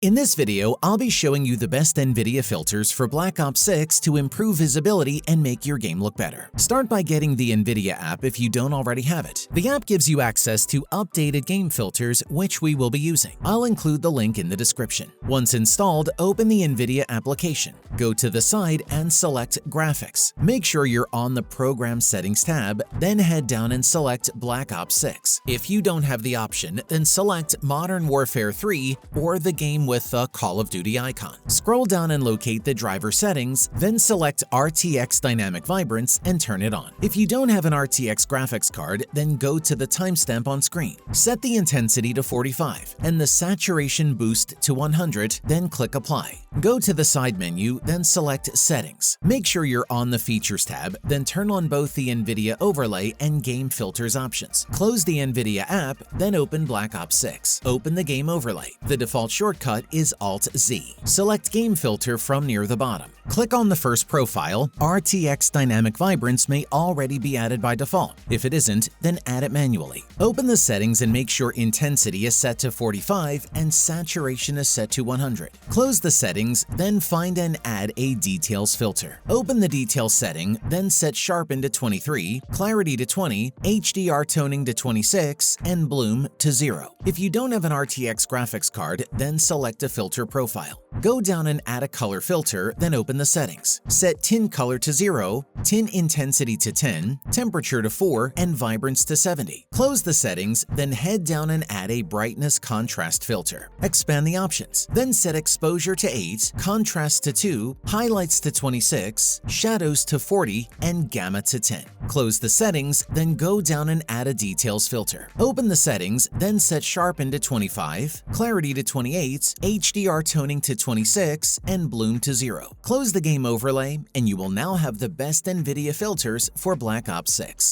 In this video, I'll be showing you the best NVIDIA filters for Black Ops 6 to improve visibility and make your game look better. Start by getting the NVIDIA app if you don't already have it. The app gives you access to updated game filters, which we will be using. I'll include the link in the description. Once installed, open the NVIDIA application. Go to the side and select Graphics. Make sure you're on the Program Settings tab, then head down and select Black Ops 6. If you don't have the option, then select Modern Warfare 3 or the game with the Call of Duty icon. Scroll down and locate the driver settings, then select RTX Dynamic Vibrance and turn it on. If you don't have an RTX graphics card, then go to the timestamp on screen. Set the intensity to 45 and the saturation boost to 100, then click Apply. Go to the side menu, then select Settings. Make sure you're on the Features tab, then turn on both the NVIDIA Overlay and Game Filters options. Close the NVIDIA app, then open Black Ops 6. Open the Game Overlay. The default shortcut is Alt-Z. Select Game Filter from near the bottom. Click on the first profile. RTX Dynamic Vibrance may already be added by default. If it isn't, then add it manually. Open the settings and make sure intensity is set to 45 and saturation is set to 100. Close the settings, then find and add a Details filter. Open the Details setting, then set Sharpen to 23, Clarity to 20, HDR toning to 26, and Bloom to 0. If you don't have an RTX graphics card, then select a filter profile. Go down and add a color filter, then open the settings. Set tint color to 0, tint intensity to 10, temperature to 4, and vibrance to 70. Close the settings, then head down and add a brightness contrast filter. Expand the options, then set exposure to 8, contrast to 2, highlights to 26, shadows to 40, and gamma to 10. Close the settings, then go down and add a details filter. Open the settings, then set sharpen to 25, clarity to 28, HDR toning to 26, and bloom to 0. Close the game overlay, and you will now have the best NVIDIA filters for Black Ops 6.